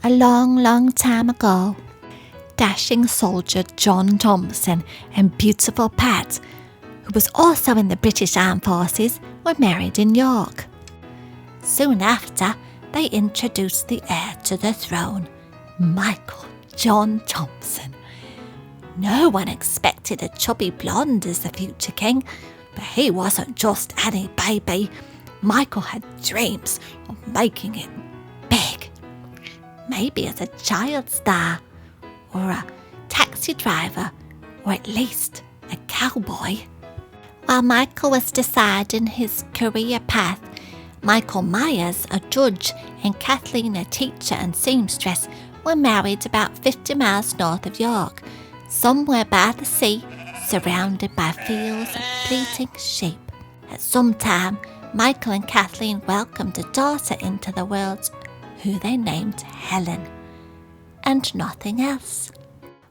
a long, long time ago, dashing soldier John Thompson and beautiful Pat, who was also in the British Armed Forces, were married in York. Soon after, they introduced the heir to the throne, Michael John Thompson. No one expected a chubby blonde as the future king, but he wasn't just any baby. Michael had dreams of making it big. Maybe as a child star, or a taxi driver, or at least a cowboy. While Michael was deciding his career path, Michael Myers, a judge, and Kathleen, a teacher and seamstress, were married about 50 miles north of York, somewhere by the sea, surrounded by fields of bleating sheep. At some time, Michael and Kathleen welcomed a daughter into the world, who they named Helen, and nothing else.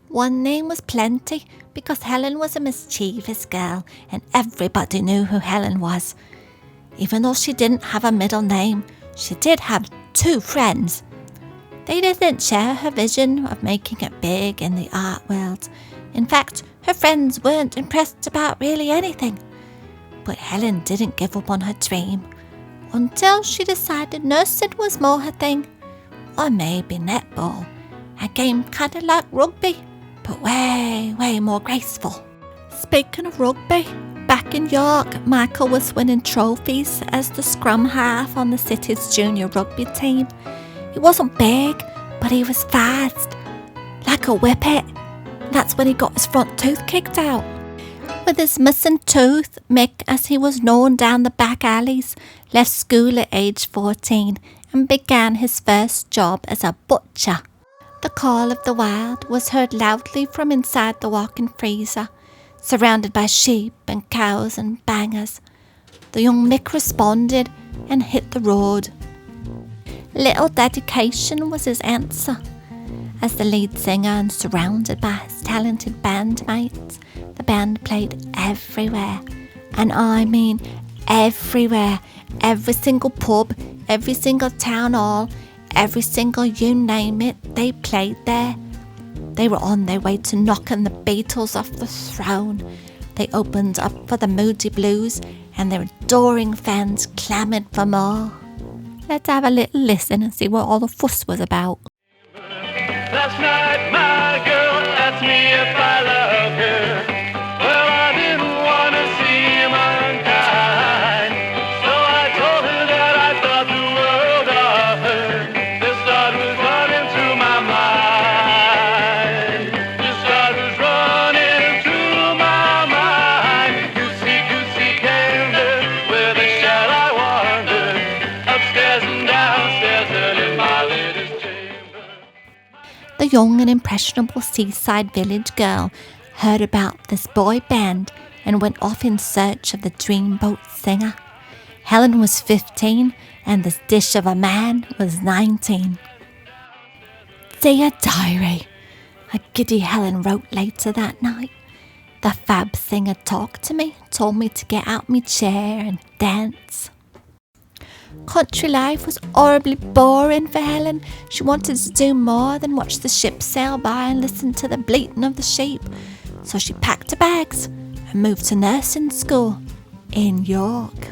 One name was plenty, because Helen was a mischievous girl, and everybody knew who Helen was. Even though she didn't have a middle name, she did have 2 friends. They didn't share her vision of making it big in the art world. In fact, her friends weren't impressed about really anything. But Helen didn't give up on her dream, until she decided nursing was more her thing. Or maybe netball, a game kind of like rugby, but way, way more graceful. Speaking of rugby, back in York, Michael was winning trophies as the scrum half on the city's junior rugby team. He wasn't big, but he was fast, like a whippet. That's when he got his front tooth kicked out. With his missing tooth, Mick, as he was known down the back alleys, left school at age 14 and began his first job as a butcher. The call of the wild was heard loudly from inside the walk-in freezer, surrounded by sheep and cows and bangers. The young Mick responded and hit the road. Little dedication was his answer. As the lead singer and surrounded by his talented bandmates, the band played everywhere. And I mean everywhere. Every single pub, every single town hall, every single you name it, they played there. They were on their way to knocking the Beatles off the throne. They opened up for the Moody Blues, and their adoring fans clamoured for more. Let's have a little listen and see what all the fuss was about. Last night my girl asked me if I love her. Well, I didn't want to seem unkind, so I told her that I thought the world of her. This thought was running through my mind. This thought was running through my mind. Goosey gander, where the shall I wander? Upstairs and downstairs and in my lady's chamber. The young and impressionable seaside village girl heard about this boy band and went off in search of the dreamboat singer. Helen was 15 and this dish of a man was 19. Dear diary, a giddy Helen wrote later that night. The fab singer talked to me, told me to get out my chair and dance. Country life was horribly boring for Helen. She wanted to do more than watch the ships sail by and listen to the bleating of the sheep. So she packed her bags and moved to nursing school in York.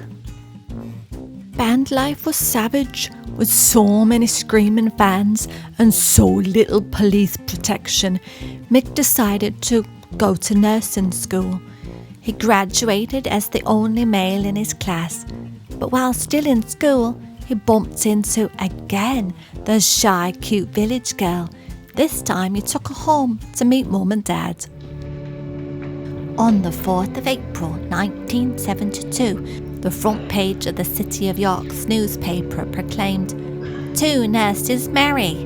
Band life was savage, with so many screaming fans and so little police protection. Mick decided to go to nursing school. He graduated as the only male in his class. But while still in school, he bumped into, again, the shy, cute village girl. This time he took her home to meet Mum and Dad. On the 4th of April 1972, the front page of the City of York's newspaper proclaimed, 2 nurses marry.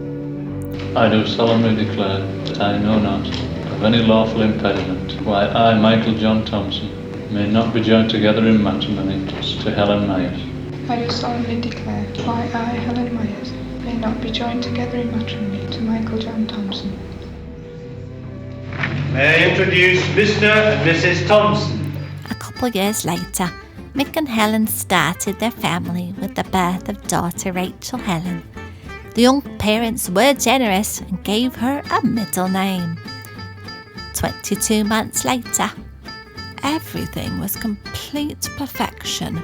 I do solemnly declare that I know not of any lawful impediment why I, Michael John Thompson, may not be joined together in matrimony to Helen Myers. I do solemnly declare why I, Helen Myers, may not be joined together in matrimony to Michael John Thompson. May I introduce Mr. and Mrs. Thompson? A couple years later, Mick and Helen started their family with the birth of daughter Rachel Helen. The young parents were generous and gave her a middle name. 22 months later, everything was complete perfection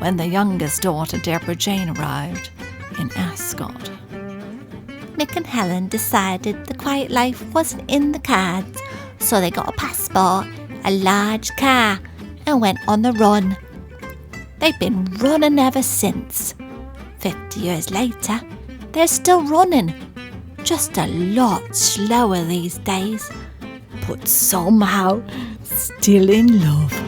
when the youngest daughter, Deborah Jane, arrived in Ascot. Mick and Helen decided the quiet life wasn't in the cards, so they got a passport, a large car, and went on the run. They've been running ever since. 50 years later, they're still running, just a lot slower these days, but somehow still in love.